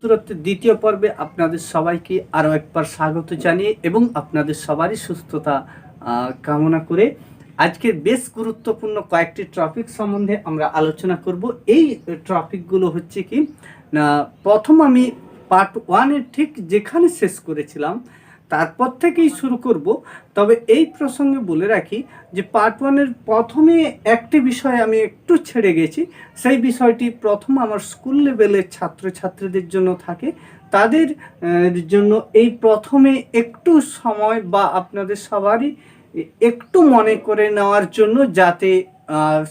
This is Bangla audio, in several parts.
দূরত্বের দ্বিতীয় পর্বে আপনাদের সবাইকে আরও একবার স্বাগত জানিয়ে এবং আপনাদের সবারই সুস্থতা কামনা করে আজকের বেশ গুরুত্বপূর্ণ কয়েকটি টপিক সম্বন্ধে আমরা আলোচনা করব। এই টপিকগুলো হচ্ছে কি না, প্রথম আমি পার্ট ওয়ানের ঠিক যেখানে শেষ করেছিলাম তারপর থেকেই শুরু করব। তবে এই প্রসঙ্গে বলে রাখি যে পার্ট ওয়ানের প্রথমে একটি বিষয় আমি একটু ছেড়ে গেছি। সেই বিষয়টি প্রথম আমার স্কুল লেভেলের ছাত্রছাত্রীদের জন্য থাকে। তাদের জন্য এই প্রথমে একটু সময় বা আপনাদের সবারই একটু মনে করে নেওয়ার জন্য, যাতে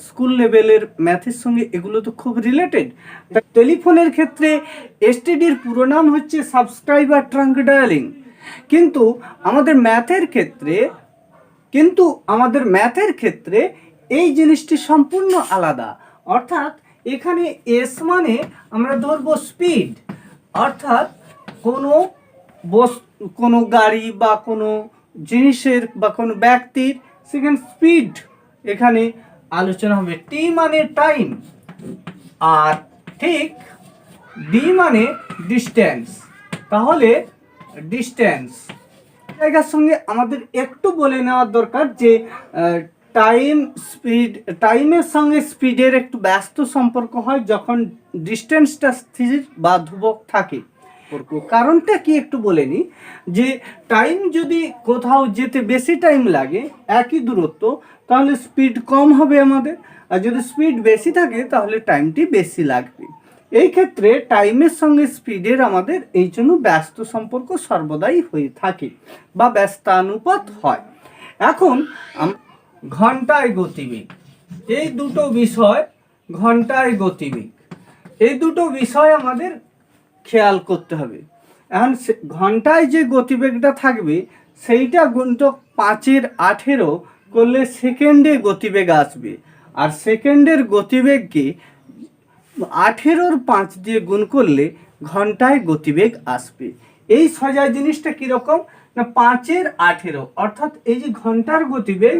স্কুল লেভেলের ম্যাথের সঙ্গে এগুলো তো খুব রিলেটেড। টেলিফোনের ক্ষেত্রে এসটিডির পুরো নাম হচ্ছে সাবস্ক্রাইবার ট্রাঙ্ক ডায়ালিং, কিন্তু আমাদের ম্যাথের ক্ষেত্রে এই জিনিসটি সম্পূর্ণ আলাদা। অর্থাৎ এখানে এস মানে আমরা ধরবো স্পিড, অর্থাৎ কোনো গাড়ি বা কোনো জিনিসের বা কোনো ব্যক্তির সেখানে স্পিড এখানে আলোচনা হবে। টি মানে টাইম, আর ঠিক ডি মানে ডিস্টেন্স। তাহলে ডিস্টেন্স জায়গার সঙ্গে আমাদের একটু বলে নেওয়ার দরকার যে টাইমের সঙ্গে স্পিডের একটু ব্যস্ত সম্পর্ক হয় যখন ডিস্টেন্সটা স্থির বা ধ্রুবক থাকে। কারণটা কি একটু বলে নিই, যে টাইম যদি কোথাও যেতে বেশি টাইম লাগে একই দূরত্ব, তাহলে স্পিড কম হবে আমাদের, আর যদি স্পিড বেশি থাকে তাহলে টাইমটি বেশি লাগবে। এই ক্ষেত্রে টাইমের সঙ্গে স্পিডের আমাদের এই জন্য ব্যস্ত সম্পর্ক সর্বদাই হয়ে থাকে বা ব্যস্তানুপাত হয়। এখন ঘন্টায় গতিবেগ, এই দুটো বিষয়, ঘন্টায় গতিবেগ, এই দুটো বিষয় আমাদের খেয়াল করতে হবে। এখন ঘন্টায় যে গতিবেগটা থাকবে সেইটা গুণিতক 5-এর 18 করলে সেকেন্ডে গতিবেগ আসবে, আর সেকেন্ডের গতিবেগকে 18-র 5 দিয়ে গুণ করলে ঘন্টায় গতিবেগ আসবে। এই সোজা জিনিসটা কীরকম না, 5-এর 18, অর্থাৎ এই যে ঘন্টার গতিবেগ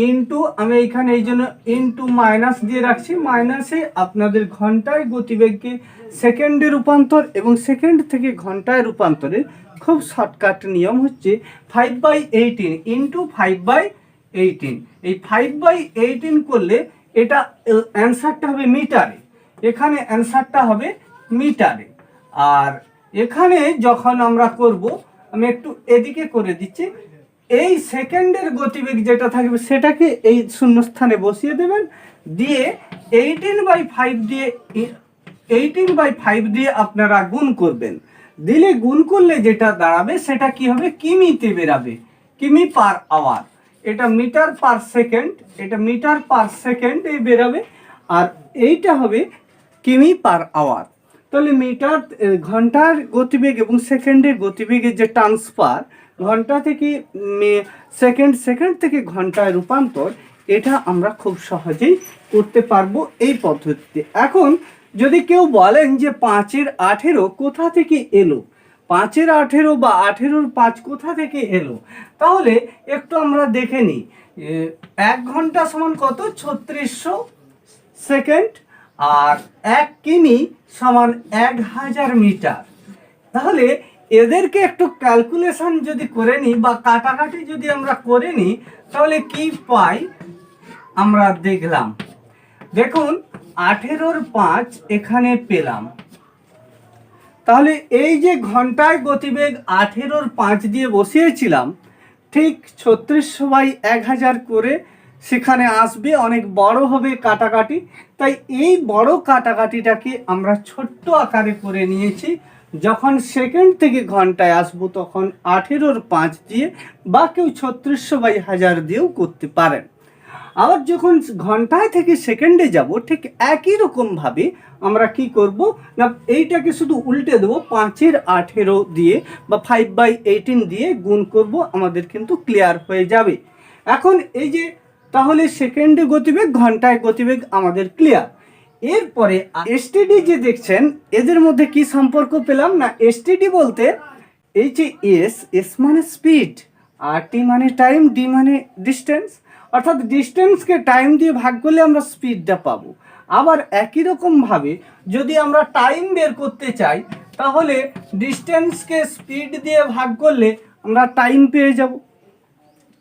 ইন্টু, আমি এখানে এই জন্য ইন্টু মাইনাস দিয়ে রাখছি, মাইনাসে আপনাদের ঘন্টায় গতিবেগকে সেকেন্ডে রূপান্তর এবং সেকেন্ড থেকে ঘন্টায় রূপান্তরের খুব শর্টকাট নিয়ম হচ্ছে 5/18 ইন্টু 5/18। এই 5/18 করলে এটা অ্যান্সারটা হবে মিটারে, এখানে অ্যান্সারটা হবে মিটারে। আর এখানে যখন আমরা করব, আমি একটু এদিকে করে দিচ্ছি, এই সেকেন্ডের গতিবেগ যেটা থাকবে সেটাকে এই শূন্যস্থানে বসিয়ে দেবেন, দিয়ে 18/5 দিয়ে আপনারা গুণ করবেন। দিলে গুণ করলে যেটা দাঁড়াবে সেটা কি হবে, কিমিতে বেরাবে, কিমি পার আওয়ার। এটা মিটার পার সেকেন্ড, এটা মিটার পার সেকেন্ড এই বেরাবে, আর এইটা হবে কিমি পার আওয়ার। তাহলে মিটার, ঘন্টার গতিবেগ এবং সেকেন্ডের গতিবেগের যে ট্রান্সফার, ঘন্টা থেকে সেকেন্ড, সেকেন্ড থেকে ঘন্টায় রূপান্তর, এটা আমরা খুব সহজেই করতে পারবো এই পদ্ধতিতে। এখন যদি কেউ বলেন যে 5-এর 18 কোথা থেকে এলো, 5-এর 18 বা 18-র 5 কোথা থেকে এলো, তাহলে একটু আমরা দেখে নিই। 1 ঘন্টা সমান কত, 3600 সেকেন্ড, আর 1 কিমি সমান 1000 মিটার। তাহলে এদেরকে একটু ক্যালকুলেশন যদি করে নিই বা কাটাকাটি যদি আমরা করে নিই, তাহলে কি পাই আমরা দেখলাম। দেখুন 18-র 5 এখানে পেলাম, তাহলে এই যে ঘন্টায় গতিবেগ 18-র 5 দিয়ে বসিয়েছিলাম, ঠিক 3600/1000 করে সেখানে আসবে, অনেক বড় হবে কাটাকাটি। তাই এই বড় কাটাকাটিটাকে আমরা ছোট্ট আকারে করে নিয়েছি। যখন সেকেন্ড থেকে ঘন্টায় আসবো তখন 18-র 5 দিয়ে বা কেউ 3600/1000 দিয়েও করতে পারেন। আবার যখন ঘন্টায় থেকে সেকেন্ডে যাব, ঠিক একই রকমভাবে আমরা কি করব না, এইটাকে শুধু উল্টে দেবো, 5-এর 18 দিয়ে বা 5/18 দিয়ে গুণ করব, আমাদের কিন্তু ক্লিয়ার হয়ে যাবে। এখন এই যে তাহলে সেকেন্ডে গতিবেগ, ঘন্টায় গতিবেগ আমাদের ক্লিয়ার। এরপরে এসটিডি যে দেখছেন, এদের মধ্যে কি সম্পর্ক পেলাম না, এসটিডি বলতে এই যে এস মানে স্পিড, আর টি মানে টাইম, ডি মানে ডিস্টেন্স, অর্থাৎ ডিস্টেন্সকে টাইম দিয়ে ভাগ করলে আমরা স্পিডটা পাবো। আবার একই রকমভাবে যদি আমরা টাইম বের করতে চাই, তাহলে ডিস্টেন্সকে স্পিড দিয়ে ভাগ করলে আমরা টাইম পেয়ে যাব।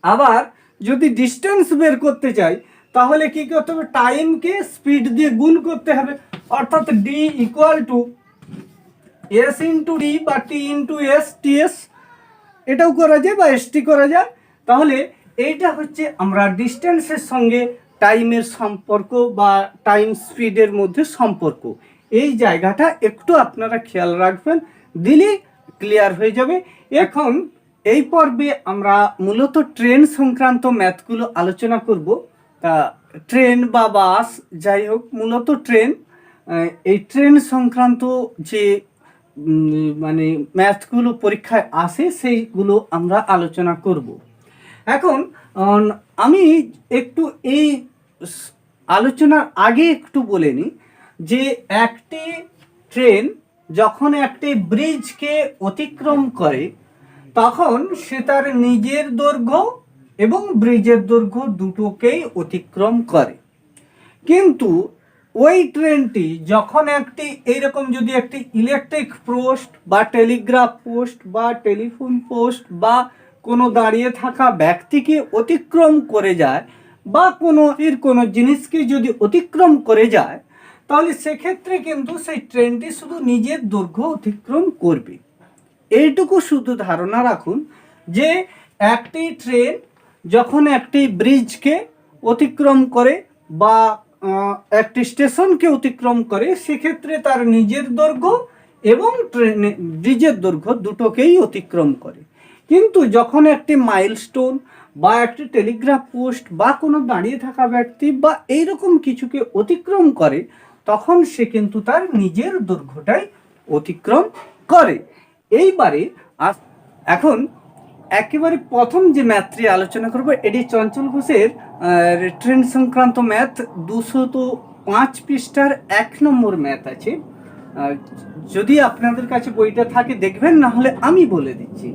আবার যদি ডিস্টেন্স বের করতে চাই তাহলে কি করতে হবে, টাইমকে স্পিড দিয়ে গুণ করতে হবে, অর্থাৎ D equal to S into D বা টি ইন্টু এস টিএস, এটাও করা যায় বা এসটি করা যায়। তাহলে এইটা হচ্ছে আমরা ডিস্টেন্সের সঙ্গে টাইমের সম্পর্ক বা টাইম স্পিডের মধ্যে সম্পর্ক। এই জায়গাটা একটু আপনারা খেয়াল রাখবেন, দিলেই ক্লিয়ার হয়ে যাবে। এখন এই পর্বে আমরা মূলত ট্রেন সংক্রান্ত ম্যাথগুলো আলোচনা করব। তা ট্রেন বা বাস যাই হোক, মূলত ট্রেন, এই ট্রেন সংক্রান্ত যে মানে ম্যাথগুলো পরীক্ষায় আসে সেইগুলো আমরা আলোচনা করব। এখন আমি একটু এই আলোচনার আগে একটু বলে নিই যে একটি ট্রেন যখন একটি ব্রিজকে অতিক্রম করে তখন সে তার নিজের দৈর্ঘ্য এবং ব্রিজের দৈর্ঘ্য দুটোকেই অতিক্রম করে। কিন্তু ওই ট্রেনটি যখন একটি এইরকম যদি একটি ইলেকট্রিক পোস্ট বা টেলিগ্রাফ পোস্ট বা টেলিফোন পোস্ট বা কোনো দাঁড়িয়ে থাকা ব্যক্তিকে অতিক্রম করে যায় বা কোনো জিনিসকে যদি অতিক্রম করে যায়, তাহলে সেক্ষেত্রে কিন্তু সেই ট্রেনটি শুধু নিজের দৈর্ঘ্য অতিক্রম করবে। এইটুকু শুধু ধারণা রাখুন যে একটি ট্রেন যখন একটি ব্রিজকে অতিক্রম করে বা একটি স্টেশনকে অতিক্রম করে, সেক্ষেত্রে তার নিজের দৈর্ঘ্য এবং ব্রিজের দৈর্ঘ্য দুটোকেই অতিক্রম করে। কিন্তু যখন একটি মাইলস্টোন বা একটি টেলিগ্রাফ পোস্ট বা কোনো দাঁড়িয়ে থাকা ব্যক্তি বা এইরকম কিছুকে অতিক্রম করে, তখন সে কিন্তু তার নিজের দৈর্ঘ্যটাই অতিক্রম করে। এইবারে এখন একেবারে প্রথম যে ম্যাথটি আলোচনা করব, এটি চঞ্চল ঘোষের ট্রেন সংক্রান্ত ম্যাথ 205 পৃষ্ঠার 1 নম্বর ম্যাথ আছে। যদি আপনাদের কাছে বইটা থাকে দেখবেন, না হলে আমি বলে দিচ্ছি।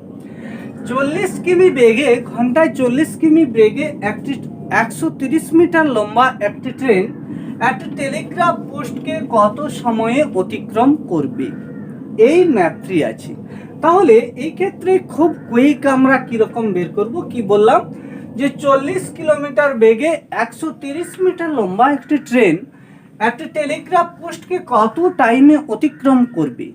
40 কিমি বেগে ঘন্টায় 40 কিমি বেগে একটি 130 মিটার লম্বা একটি ট্রেন একটি টেলিগ্রাফ পোস্টকে কত সময়ে অতিক্রম করবে, এই ম্যাথটি আছে। তাহলে এই ক্ষেত্রে খুব কুইক আমরা কিরকম বের করব, কি বললাম যে 40 কিলোমিটার বেগে 130 মিটার লম্বা একটি ট্রেন একটি টেলিগ্রাফ পোস্টকে কত টাইমে অতিক্রম করবে।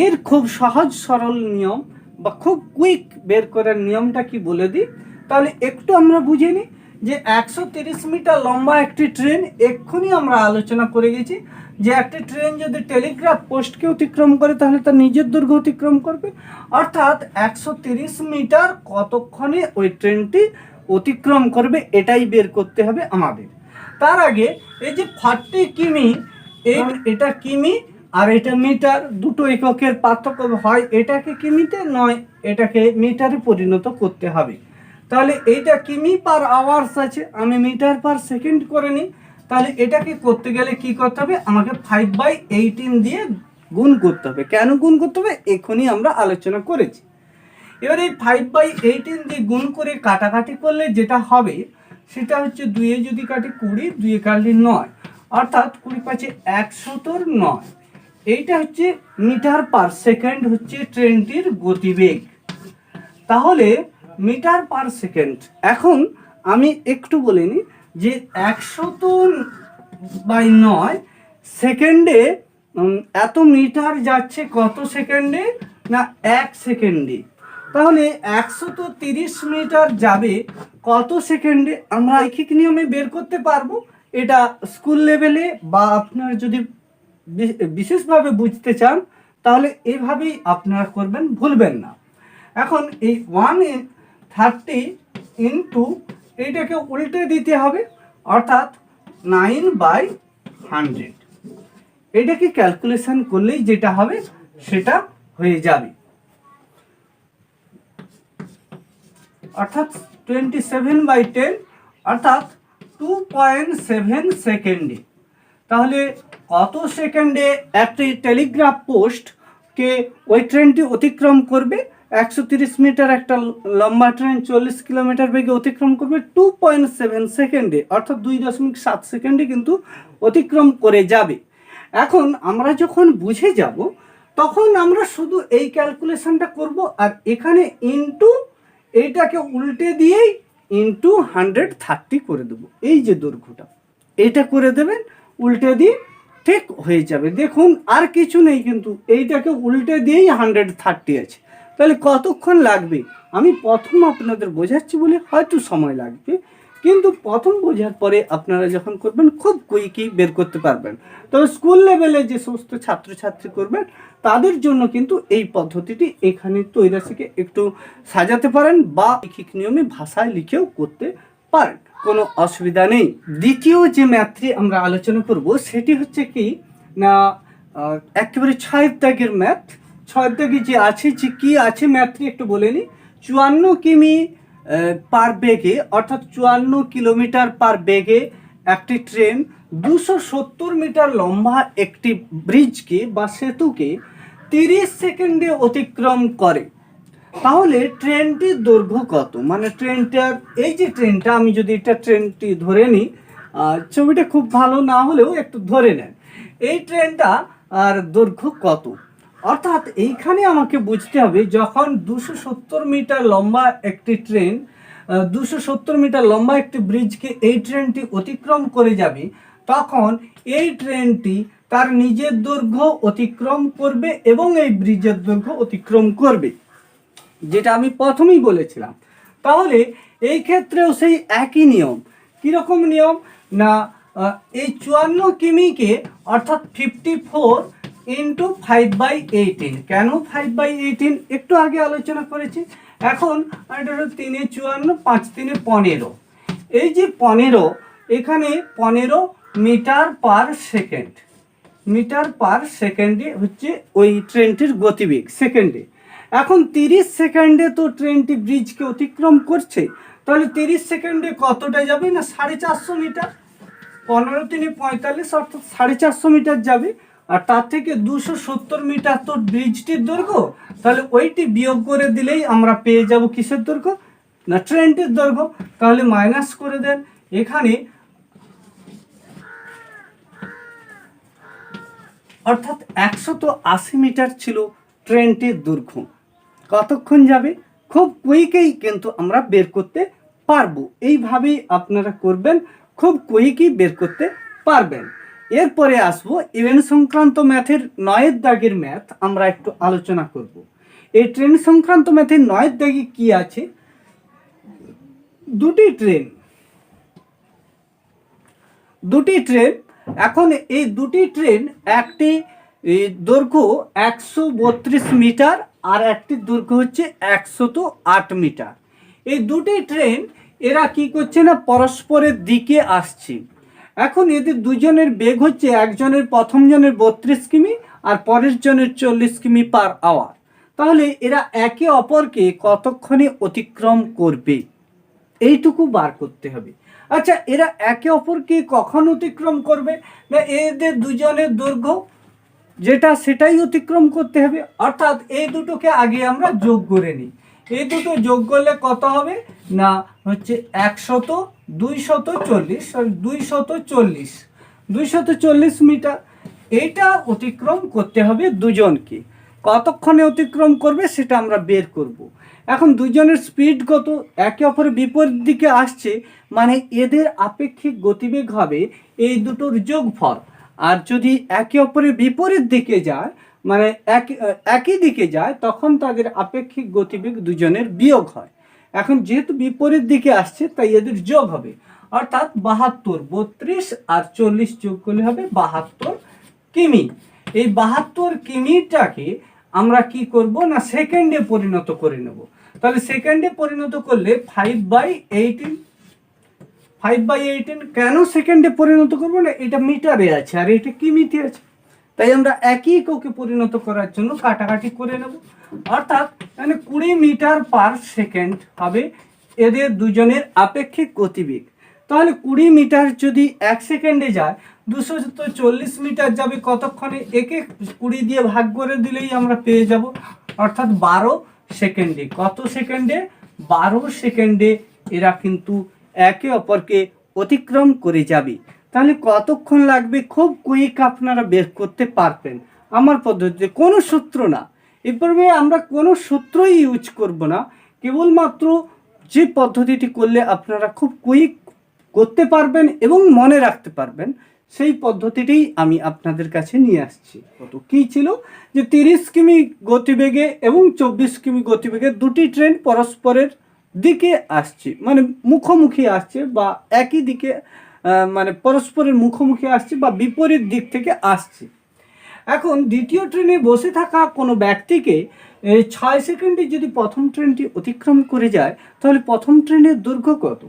এর খুব সহজ সরল নিয়ম বা খুব কুইক বের করার নিয়মটা কি বলে দিই, তাহলে একটু আমরা বুঝে নিই যে 130 মিটার লম্বা একটি ট্রেন, এক্ষুনি আমরা আলোচনা করে গেছি যে একটি ট্রেন যদি টেলিগ্রাফ পোস্টকে অতিক্রম করে তাহলে তার নিজের দৈর্ঘ্য অতিক্রম করবে, অর্থাৎ 130 মিটার কতক্ষণে ওই ট্রেনটি অতিক্রম করবে, এটাই বের করতে হবে আমাদের। তার আগে এই যে 40 কিমি, এটা কিমি আর এটা মিটার, দুটো এককের পার্থক্য হয়, এটাকে কিমিতে নয় এটাকে মিটারে পরিণত করতে হবে। তাহলে এইটা কিমি পার আওয়ার্স আছে, আমি মিটার পার সেকেন্ড করে নিই। তাহলে এটাকে করতে গেলে কি করতে হবে, আমাকে 5/18 দিয়ে গুণ করতে হবে। কেন গুণ করতে হবে এখনই আমরা আলোচনা করেছি। এবার এই 5/18 দিয়ে গুণ করে কাটাকাটি করলে যেটা হবে সেটা হচ্ছে 2 যদি কাটি 20, 2 কাটলে 9, অর্থাৎ 20 × 109। এইটা হচ্ছে মিটার পার সেকেন্ড হচ্ছে ট্রেনটির গতিবেগ। তাহলে মিটার পার সেকেন্ড, এখন আমি একটু বলে নিই যে 100/9 সেকেন্ডে এত মিটার যাচ্ছে কত সেকেন্ডে, না 1 সেকেন্ডে। তাহলে 130 মিটার যাবে কত সেকেন্ডে, আমরা রৈখিক নিয়মে বের করতে পারবো। এটা স্কুল লেভেলে বা আপনার যদি বিশেষভাবে বুঝতে চান তাহলে এইভাবেই আপনারা করবেন, ভুলবেন না। এখন এই 130 ইন্টু এইটাকে উল্টে দিতে হবে, অর্থাৎ 9/100। এটাকে ক্যালকুলেশন করলেই যেটা হবে সেটা হয়ে যাবে, অর্থাৎ 27/10 অর্থাৎ 2.7 সেকেন্ডে। তাহলে কত সেকেন্ডে একটি টেলিগ্রাফ পোস্টকে ওই ট্রেনটি অতিক্রম করবে, 130 মিটার একটা লম্বা ট্রেন 40 কিলোমিটার বেগে অতিক্রম করবে 2.7 সেকেন্ডে, অর্থাৎ 2.7 সেকেন্ডে কিন্তু অতিক্রম করে যাবে। এখন আমরা যখন বুঝে যাব তখন আমরা শুধু এই ক্যালকুলেশনটা করব, আর এখানে ইনটু এইটাকে উল্টে দিয়েই ইনটু 130 করে দেবো। এই যে দৈর্ঘ্যটা এটা করে দেবেন উল্টে দিয়ে, ঠিক হয়ে যাবে। দেখুন আর কিছু নেই, কিন্তু এইটাকে উল্টে দিয়েই 130 আছে। তাহলে কতক্ষণ লাগবে আমি প্রথম আপনাদের বোঝাচ্ছি বলে হয়তো সময় লাগবে, কিন্তু প্রথম বোঝার পরে আপনারা যখন করবেন খুব কুইকই বের করতে পারবেন। তবে স্কুল লেভেলে যে সমস্ত ছাত্রছাত্রী করবেন তাদের জন্য কিন্তু এই পদ্ধতিটি এখানে তৈরাশিকে একটু সাজাতে পারেন বা লিখিত নিয়মে ভাষায় লিখেও করতে পারেন, কোনো অসুবিধা নেই। দ্বিতীয় যে ম্যাথটি আমরা আলোচনা করব সেটি হচ্ছে কি না, একেবারে 6 দাগের ম্যাথ। 6 দাগে যে আছে, যে কি আছে ম্যাথটি একটু বলে নিই। 54 কিমি পার বেগে, অর্থাৎ 54 কিলোমিটার পার বেগে একটি ট্রেন 270 মিটার লম্বা একটি ব্রিজকে বা সেতুকে 30 সেকেন্ডে অতিক্রম করে। তাহলে ট্রেনটির দৈর্ঘ্য কত? মানে ট্রেনটার, এই যে ট্রেনটা, আমি যদি এটা ট্রেনটি ধরে নিই, ছবিটা খুব ভালো না হলেও একটু ধরে নেন, এই ট্রেনটা আর দৈর্ঘ্য কত। অর্থাৎ এইখানে আমাকে বুঝতে হবে যখন 270 মিটার লম্বা একটি ট্রেন 270 মিটার লম্বা একটি ব্রিজকে এই ট্রেনটি অতিক্রম করে যাবে, তখন এই ট্রেনটি তার নিজের দৈর্ঘ্য অতিক্রম করবে এবং এই ব্রিজের দৈর্ঘ্য অতিক্রম করবে, যেটা আমি প্রথমেই বলেছিলাম। তাহলে এই ক্ষেত্রেও সেই একই নিয়ম। কীরকম নিয়ম না, এই 54 কিমিকে অর্থাৎ 54 ইন্টু 5/18। কেন 5/18? একটু আগে আলোচনা করেছি। এখন এটা হলো 3 এ 54, 5 3 15। এই যে 15, এখানে 15 metre per second, metre per সেকেন্ডে হচ্ছে ওই ট্রেনটির গতিবেগ সেকেন্ডে। এখন 30 সেকেন্ডে তো ট্রেনটি ব্রিজকে অতিক্রম করছে, তাহলে 30 সেকেন্ডে কতটা যাবে না 450 মিটার। 15 3 45, অর্থাৎ 450 মিটার যাবে। আর তার থেকে 270 মিটার তো ব্রিজটির দৈর্ঘ্য, তাহলে ওইটি বিয়োগ করে দিলেই আমরা পেয়ে যাব কিসের দৈর্ঘ্য না ট্রেনটির দৈর্ঘ্য। তাহলে মাইনাস করে দেন, এখানে অর্থাৎ 180 মিটার ছিল ট্রেনটির দৈর্ঘ্য। কতক্ষণ যাবে? খুব কুইকেই কিন্তু আমরা বের করতে পারবো। এইভাবেই আপনারা করবেন, খুব কুইকই বের করতে পারবেন। এরপরে আসবো ইভেন্ট সংক্রান্ত ম্যাথের 9 দাগের ম্যাথ আমরা একটু আলোচনা করব। এই ট্রেন সংক্রান্ত ম্যাথের 9 দাগে কি আছে, দুটি ট্রেন। এখন এই দুটি ট্রেন, একটি দৈর্ঘ্য 132 মিটার আর একটি দৈর্ঘ্য হচ্ছে 108 মিটার। এই দুটি ট্রেন এরা কি করছে না পরস্পরের দিকে আসছে। এখন এদের দুজনের বেগ হচ্ছে, একজনের প্রথম জনের 32 কিমি আর পরের জনের 40 কিমি পার আওয়ার। তাহলে এরা একে অপরকে কতক্ষণে অতিক্রম করবে এইটুকু বার করতে হবে। আচ্ছা, এরা একে অপরকে কখন অতিক্রম করবে না এদের দুজনের দৈর্ঘ্য যেটা সেটাই অতিক্রম করতে হবে। অর্থাৎ এই দুটোকে আগে আমরা যোগ করে নিই। এই দুটো যোগ করলে কত হবে না হচ্ছে 240 মিটার। এইটা অতিক্রম করতে হবে দুজনকে। কতক্ষণে অতিক্রম করবে সেটা আমরা বের করব। এখন দুজনের স্পিড কত, একে অপরের বিপরীত দিকে আসছে, মানে এদের আপেক্ষিক গতিবেগ হবে এই দুটোর যোগফল। আর যদি একে অপরের বিপরীত দিকে যায়, মানে একই দিকে যায়, তখন তাদের আপেক্ষিক গতিবেগ দুজনের বিয়োগ হয়। এখন যেহেতু বিপরীত দিকে আসছে তাই এদের যোগ হবে, অর্থাৎ 72, 32 আর 40 যোগ করলে হবে 72 কিমি। এই 72 কিমিটাকে আমরা কি করব না সেকেন্ডে পরিণত করে নেব। তাহলে সেকেন্ডে পরিণত করলে 5/18। কেন সেকেন্ডে পরিণত করবো না, এটা মিটারে আছে আর এটা কিমিতে আছে, তাই আমরা একই এককে পরিণত করার জন্য কাটাকাটি করে নেব। অর্থাৎ মানে 20 মিটার পার সেকেন্ড হবে এদের দুজনের আপেক্ষিক গতিবেগ। তাহলে 20 মিটার যদি 1 সেকেন্ডে যায়, 240 মিটার যাবে কতক্ষণে, একে 20 দিয়ে ভাগ করে দিলেই আমরা পেয়ে যাব, অর্থাৎ 12 সেকেন্ডে। কত সেকেন্ডে? 12 সেকেন্ডে এরা কিন্তু একে অপরকে অতিক্রম করে যাবে। তাহলে কতক্ষণ লাগবে? খুব কুইক আপনারা বের করতে পারবেন। আমার পদ্ধতিতে, কোনো সূত্র না। এরপরে আমরা কোনো সূত্রই ইউজ করব না, কেবলমাত্র যে পদ্ধতিটি করলে আপনারা খুব কুইক করতে পারবেন এবং মনে রাখতে পারবেন, সেই পদ্ধতিটি আমি আপনাদের কাছে নিয়ে আসছি। কত কী ছিল যে 30 কিমি গতিবেগে এবং 24 কিমি গতিবেগে দুটি ট্রেন পরস্পরের দিকে আসছে, মানে মুখোমুখি আসছে বা একই দিকে, মানে পরস্পরের মুখোমুখি আসছে বা বিপরীত দিক থেকে আসছে। এখন দ্বিতীয় ট্রেনে বসে থাকা কোনো ব্যক্তিকে 6 সেকেন্ডে যদি প্রথম ট্রেনটি অতিক্রম করে যায়, তাহলে প্রথম ট্রেনের দৈর্ঘ্য কত?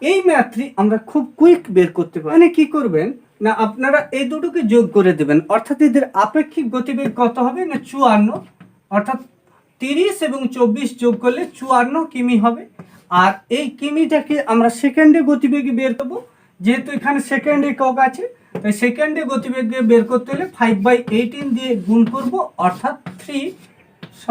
এই ম্যাথটি আমরা খুব কুইক বের করতে পারি। মানে কী করবেন না, আপনারা এই দুটোকে যোগ করে দেবেন, অর্থাৎ এদের আপেক্ষিক গতিবেগ কত হবে না 54, অর্থাৎ 30 এবং 24 যোগ করলে 54 কিমি হবে। আর এই কিমিটাকে আমরা সেকেন্ডে গতিবেগে বের করবো, যেহেতু এখানে সেকেন্ড একক আছে, তাই সেকেন্ডে গতিবেগে বের করতে হলে 5/18 দিয়ে গুণ করব, অর্থাৎ 3 =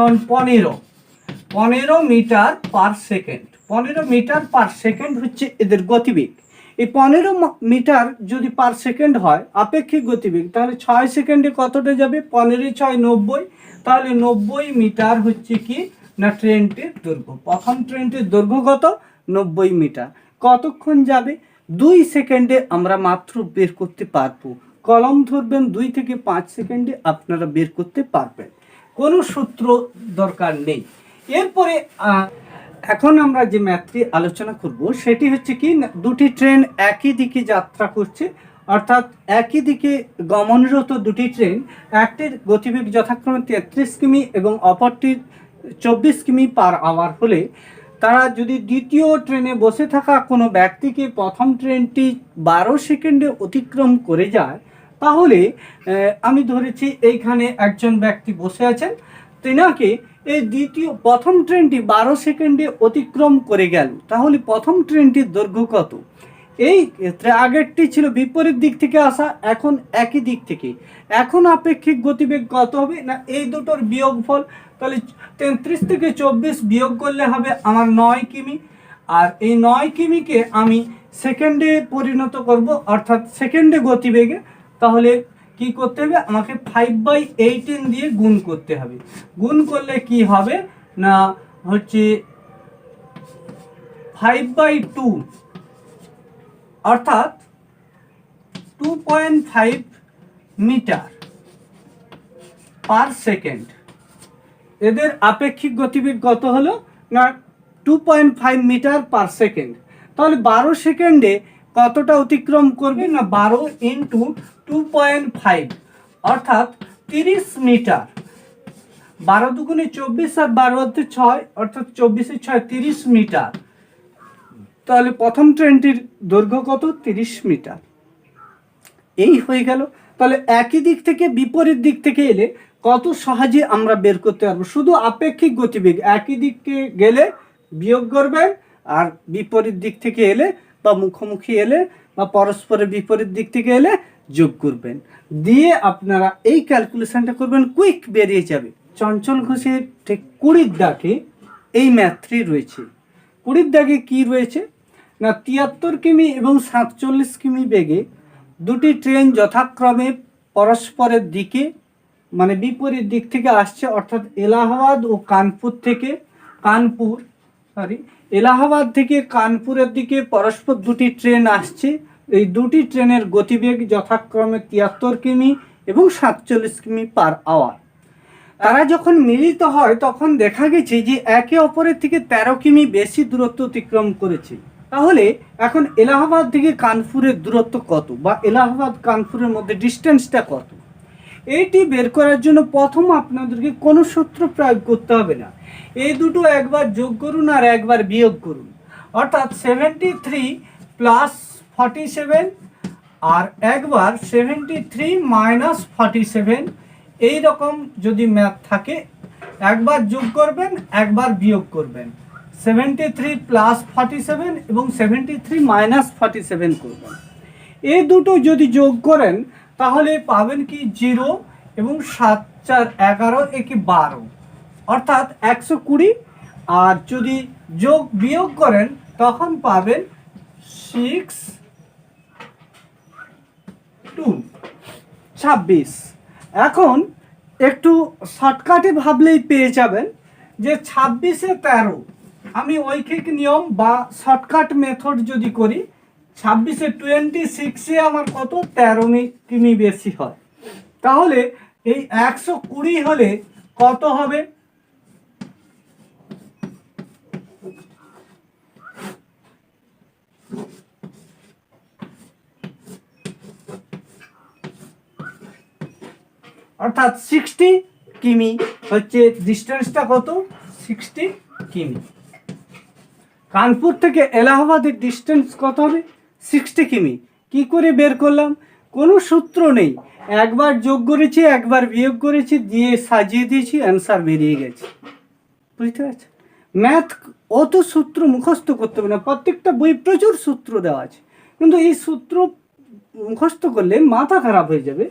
15 metre per second. 15 metre per second হচ্ছে এদের গতিবেগ। এই 15 মিটার যদি পার সেকেন্ড হয় আপেক্ষিক গতিবেগ, তাহলে 6 সেকেন্ডে কতটা যাবে? 15 × 6 = 90, তাহলে 90 মিটার হচ্ছে কি না ট্রেনটির দৈর্ঘ্য। প্রথম ট্রেনটির দৈর্ঘ্য কত? 90 মিটার। কতক্ষণ যাবে? 2 সেকেন্ডে আমরা মাত্র বের করতে পারবো। কলম ধরবেন, 2 থেকে 5 সেকেন্ডে আপনারা বের করতে পারবেন, কোনো সূত্র দরকার নেই। এরপরে এখন আমরা যে ম্যাথটি আলোচনা করব সেটি হচ্ছে কি, দুটি ট্রেন একই দিকে যাত্রা করছে, অর্থাৎ একই দিকে গমনরত দুটি ট্রেন, একটির গতিবেগ যথাক্রমে 33 কিমি এবং অপরটির 24 কিমি পার আওয়ার হলে তারা যদি দ্বিতীয় ট্রেনে বসে থাকা কোনো ব্যক্তিকে প্রথম ট্রেনটি 12 সেকেন্ডে অতিক্রম করে যায়, তাহলে আমি ধরেছি এইখানে একজন ব্যক্তি বসে আছেন, তেনাকে এই প্রথম ট্রেনটি 12 সেকেন্ডে অতিক্রম করে গেল, তাহলে প্রথম ট্রেনটির দৈর্ঘ্য কত? এই ক্ষেত্রে আগেরটি ছিল বিপরীত দিক থেকে আসা, এখন একই দিক থেকে, এখন আপেক্ষিক গতিবেগ কত হবে না এই দুটোর বিয়োগফল। তাহলে 33 থেকে 24 বিয়োগ করলে হবে আমার 9 কিমি, আর এই 9 কিমিকে আমি সেকেন্ডে পরিণত করব, অর্থাৎ সেকেন্ডে গতিবেগে। তাহলে কি করতে হবে? আমাকে 5/18 দিয়ে গুণ করতে হবে। গুণ করলে কি হবে না হচ্ছে 5/2, অর্থাৎ 2.5 মিটার পার সেকেন্ড। এদের আপেক্ষিক গতিবেগ কত হলো না 2.5 মিটার পার সেকেন্ড। তাহলে 12 সেকেন্ডে কতটা অতিক্রম করবে না 12 × 2.5, অর্থাৎ 30 মিটার। 12 দুগুণে 24 আর 12 হচ্ছে 6, অর্থাৎ 24 × 6 30 মিটার। তাহলে প্রথম ট্রেনটির দৈর্ঘ্য কত? 30 মিটার। এই হয়ে গেল। তাহলে একই দিক থেকে বিপরীত দিক থেকে এলে কত সহজে আমরা বের করতে পারবো। শুধু আপেক্ষিক গতিবেগ, একই দিকে গেলে বিয়োগ করবেন, আর বিপরীত দিক থেকে এলে বা মুখোমুখি এলে বা পরস্পরের বিপরীত দিক থেকে এলে যোগ করবেন, দিয়ে আপনারা এই ক্যালকুলেশনটা করবেন, কুইক বেরিয়ে যাবে। চঞ্চল ঘোষের ঠিক 20 দাগে এই ম্যাথটি রয়েছে। 20 দাগে কি রয়েছে না 73 কিমি এবং 47 কিমি বেগে দুটি ট্রেন যথাক্রমে পরস্পরের দিকে, মানে বিপরীত দিক থেকে আসছে, অর্থাৎ এলাহাবাদ ও এলাহাবাদ থেকে কানপুরের দিকে পরস্পর দুটি ট্রেন আসছে। এই দুটি ট্রেনের গতিবেগ যথাক্রমে 73 কিমি এবং 47 কিমি পার আওয়ার। তারা যখন মিলিত হয় তখন দেখা গেছে যে একে অপরের থেকে 13 কিমি বেশি দূরত্ব অতিক্রম করেছে। তাহলে এখন এলাহাবাদ থেকে কানপুরের দূরত্ব কত, বা এলাহাবাদ কানপুরের মধ্যে ডিস্টেন্সটা কত? এইটি বের করার জন্য প্রথম আপনাদেরকে কোনো সূত্র প্রয়োগ করতে হবে না, এই দুটো একবার যোগ করুন আর একবার বিয়োগ করুন, অর্থাৎ 73 + 47 আর একবার 73 - 47। এই রকম যদি ম্যাথ থাকে একবার যোগ করবেন একবার বিয়োগ করবেন, 73 + 47 এবং 73 - 47 করবেন। এই দুটো যদি যোগ করেন তাহলে পাবেন কি 0 এবং 7 × 4 = 11, একে 12, অর্থাৎ 120। আর যদি যোগ বিয়োগ করেন তখন পাবেন 6 2 26। এখন একটু শর্টকাটে ভাবলেই পেয়ে যাবেন যে 26-এ 13, আমি ঐকিক নিয়ম বা শর্টকাট মেথড যদি করি 26-এ 26-এ আমার কত 13 কিমি বেশি হয়, তাহলে এই 120 হলে কত হবে? অর্থাৎ 60 কিমি হচ্ছে ডিস্টেন্সটা, কত? 60 কিমি। কানপুর থেকে এলাহাবাদের ডিস্টেন্স কত হবে? 60 কিমি। কি করে বের করলাম? কোনো সূত্র নেই, একবার যোগ করেছি, একবার বিয়োগ করেছি, দিয়ে সাজিয়ে দিয়েছি, অ্যান্সার বেরিয়ে গেছে। বুঝতে পারছি? ম্যাথ অত সূত্র মুখস্থ করতে হবে না, প্রত্যেকটা বই প্রচুর সূত্র দেওয়া আছে, কিন্তু এই সূত্র মুখস্থ করলে মাথা খারাপ হয়ে যাবে।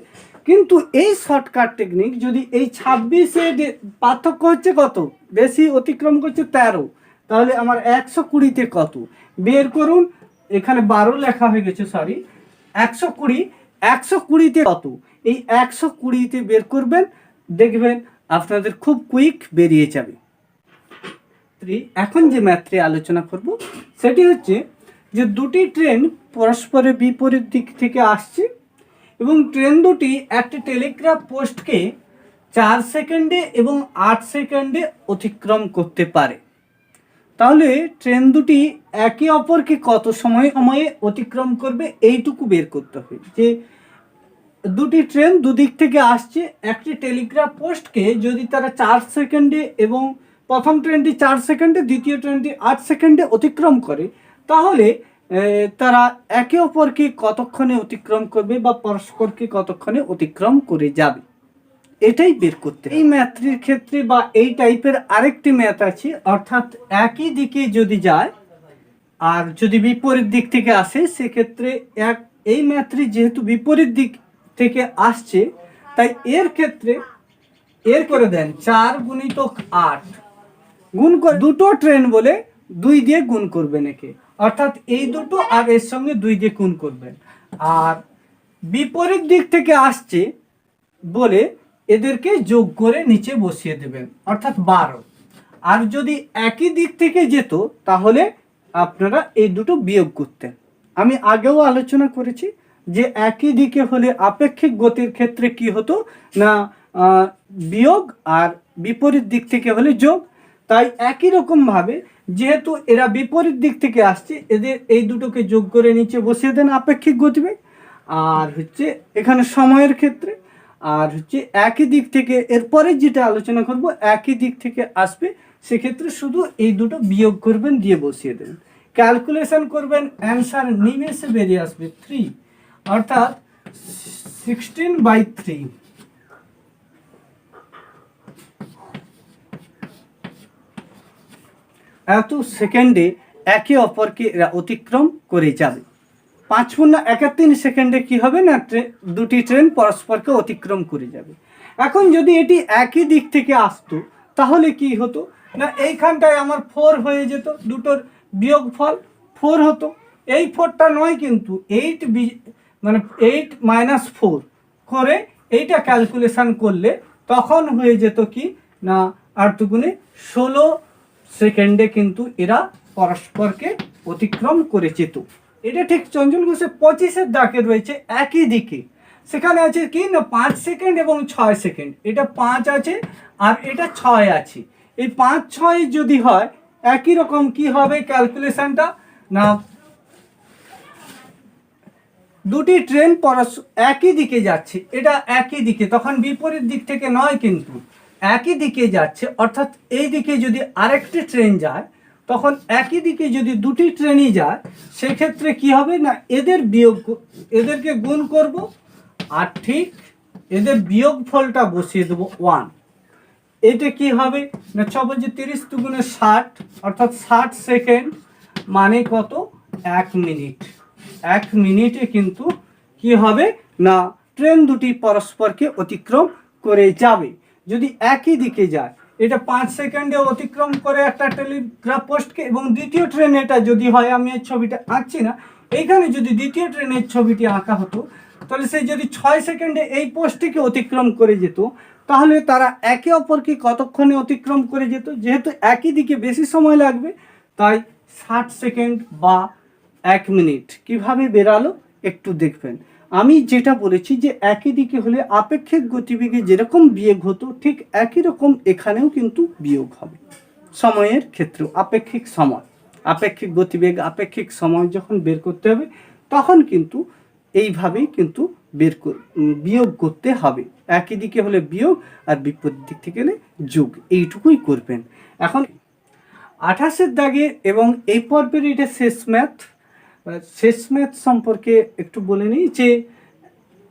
কিন্তু এই শর্টকাট টেকনিক, যদি এই 26-এ পার্থক্য হচ্ছে কত, বেশি অতিক্রম করছে 13, তাহলে আমার 120-তে কত বের করুন। এখানে 12 লেখা হয়ে গেছে, সরি, 120, 120-তে কত, এই 120-তে বের করবেন, দেখবেন আপনাদের খুব কুইক বেরিয়ে যাবে। এখন যে ম্যাথটি আলোচনা করব সেটি হচ্ছে যে দুটি ট্রেন পরস্পরের বিপরীত দিক থেকে আসছে এবং ট্রেন দুটি একটি টেলিগ্রাফ পোস্টকে 4 সেকেন্ডে এবং 8 সেকেন্ডে অতিক্রম করতে পারে। তাহলে ট্রেন দুটি একে অপরকে কত সময়ে অতিক্রম করবে এইটুকু বের করতে হবে। যে দুটি ট্রেন দুদিক থেকে আসছে, একটি টেলিগ্রাফ পোস্টকে যদি তারা 4 সেকেন্ডে এবং প্রথম ট্রেনটি 4 সেকেন্ডে, দ্বিতীয় ট্রেনটি 8 সেকেন্ডে অতিক্রম করে, তাহলে তারা একে অপরকে কতক্ষণে অতিক্রম করবে বা পরস্পরকে কতক্ষণে অতিক্রম করে যাবে, এটাই বের করতে। এই ম্যাথটির ক্ষেত্রে বা এই টাইপের আরেকটি ম্যাথ আছে, অর্থাৎ একই দিকে যদি যায় আর যদি বিপরীত দিক থেকে আসে, সেক্ষেত্রে এই ম্যাথটি যেহেতু বিপরীত দিক থেকে আসছে, তাই এর ক্ষেত্রে এর করে দেন 4 × 8 গুণ করে, দুটো ট্রেন বলে 2 দিয়ে গুণ করবেন একে, অর্থাৎ এই দুটো আর এর সঙ্গে 2 দিয়ে গুণ করবেন। আর বিপরীত দিক থেকে আসছে বলে এদেরকে যোগ করে নিচে বসিয়ে দেবেন, অর্থাৎ 12। আর যদি একই দিক থেকে যেত তাহলে আপনারা এই দুটো বিয়োগ করতেন। আমি আগেও আলোচনা করেছি যে একই দিকে হলে আপেক্ষিক গতির ক্ষেত্রে কি হতো না, বিয়োগ, আর বিপরীত দিক থেকে হলে যোগ। তাই একই রকমভাবে যেহেতু এরা বিপরীত দিক থেকে আসছে, এদের এই দুটোকে যোগ করে নিচে বসিয়ে দেন আপেক্ষিক গতিবেগ। আর হচ্ছে এখানে সময়ের ক্ষেত্রে, আর হচ্ছে একই দিক থেকে এরপরে যেটা আলোচনা করব, একই দিক থেকে আসবে, সেক্ষেত্রে শুধু এই দুটো বিয়োগ করবেন, দিয়ে বসিয়ে দেবেন, ক্যালকুলেশন করবেন, অ্যান্সার নিমেষে বেরিয়ে আসবে 3, অর্থাৎ 16/3। এত সেকেন্ডে একে অপরকে এরা অতিক্রম করে যাবে। 5×31 সেকেন্ডে কি হবে না, দুটি ট্রেন পরস্পরকে অতিক্রম করে যাবে। এখন যদি এটি একই দিক থেকে আসতো তাহলে কি হতো না, এইখানটায় আমার 4 হয়ে যেত, দুটোর বিয়োগফল 4 হতো। এই 4টা নয়, কিন্তু 8 মানে 8 - 4 করে এইটা ক্যালকুলেশন করলে তখন হয়ে যেত কি না, 8 × 16 সেকেন্ডে কিন্তু এরা পরস্পরকে অতিক্রম করে যেত। এটা ঠিক চঞ্চল ঘোষের 25-এর দাগে রয়েছে একই দিকে, সেখানে আছে কি না 5 সেকেন্ড এবং 6 সেকেন্ড, এটা 5 আছে আর এটা 6 আছে। এই 5, 6 যদি হয় একই রকম কি হবে ক্যালকুলেশনটা না, দুটি ট্রেন একই দিকে যাচ্ছে, এটা একই দিকে, তখন বিপরীত দিক থেকে নয়, কিন্তু একই দিকে যাচ্ছে, অর্থাৎ এই দিকে যদি আরেকটি ট্রেন যায়, তখন একই দিকে যদি দুটি ট্রেনই যায়, সেক্ষেত্রে কি হবে না, এদেরকে গুণ করব, আর ঠিক এদের বিয়োগ ফলটা বসিয়ে দেবো 1। এটা কি হবে না, 6 × 30 = 60, অর্থাৎ 60 সেকেন্ড মানে কত, 1 মিনিট। 1 মিনিটে কিন্তু কি হবে না, ট্রেন দুটি পরস্পরকে অতিক্রম করে যাবে যদি একই দিকে যায়। এটা 5 সেকেন্ডে অতিক্রম করে একটা টেলিগ্রাফ পোস্টকে, এবং দ্বিতীয় ট্রেন এটা যদি হয়, আমি এই ছবিটা আঁকছি না, এইখানে যদি দ্বিতীয় ট্রেনের ছবিটি আঁকা হতো, তাহলে সে যদি 6 সেকেন্ডে এই পোস্টটিকে অতিক্রম করে যেত, তাহলে তারা একে অপরকে কতক্ষণে অতিক্রম করে যেত, যেহেতু একই দিকে বেশি সময় লাগবে তাই 60 সেকেন্ড বা 1 মিনিট। কিভাবে বেরালো একটু দেখবেন। আমি যেটা বলেছি যে একই দিকে হলে আপেক্ষিক গতিবেগে যেরকম বিয়োগ হতো ঠিক একই রকম এখানেও কিন্তু বিয়োগ হবে সময়ের ক্ষেত্রেও। আপেক্ষিক গতিবেগ আপেক্ষিক সময় যখন বের করতে হবে তখন কিন্তু এইভাবেই কিন্তু বিয়োগ করতে হবে। একই দিকে হলে বিয়োগ আর বিপরীত দিক থেকে হলে যোগ, এইটুকুই করবেন। এখন 28-এর দাগে এবং এই পর্বের এটা শেষ ম্যাথ সম্পর্কে একটু বলে নিই যে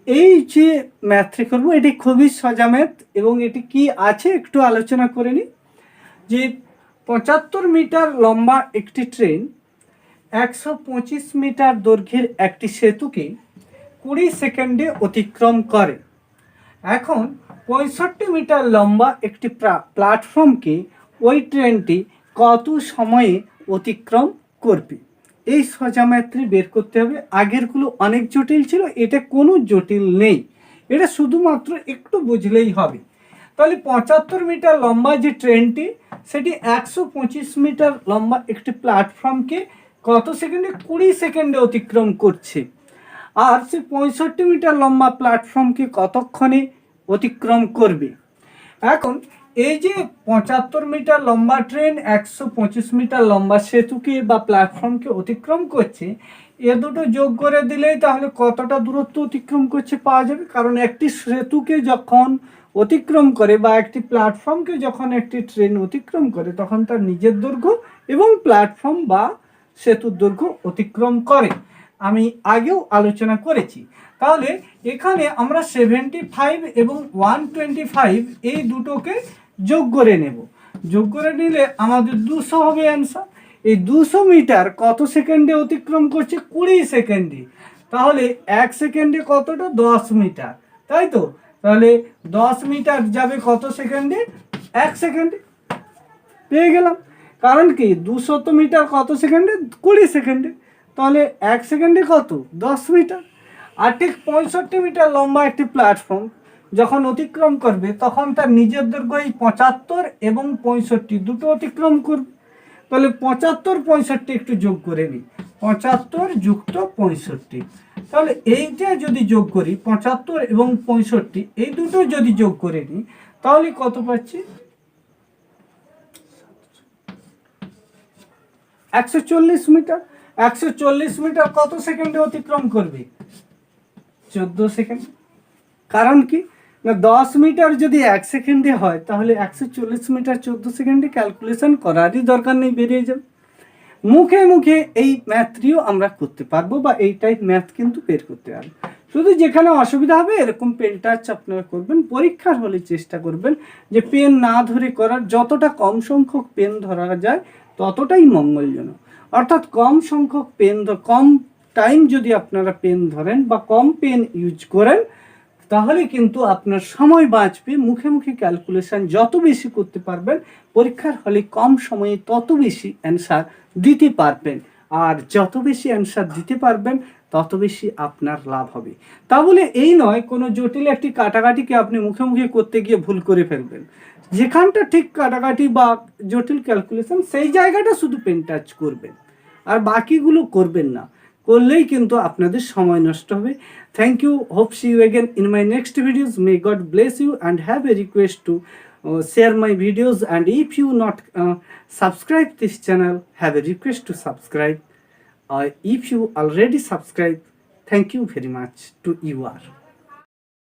এই যে ম্যাথটি করবো এটি খুবই সোজা ম্যাথ এবং এটি কি আছে একটু আলোচনা করে নিই। যে 75 মিটার লম্বা একটি ট্রেন 125 মিটার দৈর্ঘ্যের একটি সেতুকে 20 সেকেন্ডে অতিক্রম করে। এখন 65 মিটার লম্বা একটি প্ল্যাটফর্মকে ওই ট্রেনটি কত সময়ে অতিক্রম করবে? এই সোজা ম্যাথটি বের করতে হবে। আগেরগুলো অনেক জটিল ছিল, এটা কোনো জটিল নেই, এটা শুধুমাত্র একটু বুঝলেই হবে। তাহলে 75 মিটার লম্বা যে ট্রেনটি সেটি 125 মিটার লম্বা একটি প্ল্যাটফর্মকে কত সেকেন্ডে? 20 সেকেন্ডে অতিক্রম করছে। আর সে 65 মিটার লম্বা প্ল্যাটফর্মকে কতক্ষণে অতিক্রম করবে? এখন এই যে 75 মিটার লম্বা ট্রেন 125 মিটার লম্বা সেতুকে বা প্ল্যাটফর্মকে অতিক্রম করছে, এ দুটো যোগ করে দিলেই তাহলে কতটা দূরত্ব অতিক্রম করছে পাওয়া যাবে। কারণ একটি সেতুকে যখন অতিক্রম করে বা একটি প্ল্যাটফর্মকে যখন একটি ট্রেন অতিক্রম করে তখন তার নিজের দৈর্ঘ্য এবং প্ল্যাটফর্ম বা সেতুর দৈর্ঘ্য অতিক্রম করে, আমি আগেও আলোচনা করেছি। তাহলে এখানে আমরা 75 এবং 125 এই দুটোকে যোগ করে নেব। যোগ করে নিলে আমাদের 200 হবে অ্যান্সার। এই 200 মিটার কত সেকেন্ডে অতিক্রম করছে? 20 সেকেন্ডে। তাহলে 1 সেকেন্ডে কতটা? 10 মিটার, তাই তো? তাহলে 10 মিটার যাবে কত সেকেন্ডে? 1 সেকেন্ডে। পেয়ে গেলাম। কারণ কি 200 মিটার কত সেকেন্ডে? 20 সেকেন্ডে। তাহলে 1 সেকেন্ডে কত? 10 মিটার। আর ঠিক 65 মিটার লম্বা একটি প্ল্যাটফর্ম যখন অতিক্রম করবে তখন তার নিজের দৈর্ঘ্য এই 75 এবং 65 দুটো অতিক্রম করবে। তাহলে 75 65 একটু যোগ করে নিই, 75 যুক্ত 65। তাহলে এইটা যদি যোগ করি 75 এবং 65 এই দুটো যদি যোগ করে নিই তাহলে কত পাচ্ছি? 140 মিটার। 140 মিটার কত সেকেন্ডে অতিক্রম করবে? 14 সেকেন্ড। কারণ কি না 10 মিটার যদি 1 সেকেন্ডে হয় তাহলে 140 মিটার 14 সেকেন্ডে ক্যালকুলেশন করারই দরকার নেই, বেরিয়ে যাবে। মুখে মুখে এই ম্যাথটিও আমরা করতে পারবো বা এই টাইপ ম্যাথ কিন্তু বের করতে পারবো। শুধু যেখানে অসুবিধা হবে এরকম পেন টাচ আপনারা করবেন। পরীক্ষার হলে চেষ্টা করবেন যে পেন না ধরে করার, যতটা কম সংখ্যক পেন ধরা যায় ততটাই মঙ্গলজনক। অর্থাৎ কম সংখ্যক কম টাইম যদি আপনারা পেন ধরেন বা কম পেন ইউজ করেন তাহলে কিন্তু আপনার সময় বাঁচবে। মুখে মুখে ক্যালকুলেশন যত বেশি করতে পারবেন পরীক্ষার হলে কম সময়ে তত বেশি অ্যান্সার দিতে পারবেন। আর যত বেশি অ্যান্সার দিতে পারবেন তত বেশি আপনার লাভ হবে। তা বলে এই নয় কোনো জটিল একটি কাটাকাটিকে আপনি মুখে মুখে করতে গিয়ে ভুল করে ফেলবেন। যেখানটা ঠিক কাটাকাটি বা জটিল ক্যালকুলেশন সেই জায়গাটা শুধু পেন টাচ করবেন, আর বাকিগুলো করবেন না। করলেই কিন্তু আপনাদের সময় নষ্ট হবে। Thank you. Hope see you again in my next videos. May God bless you and have a request to share my videos, and if you not subscribe this channel, have a request to subscribe. If you already subscribe, thank you very much to you are.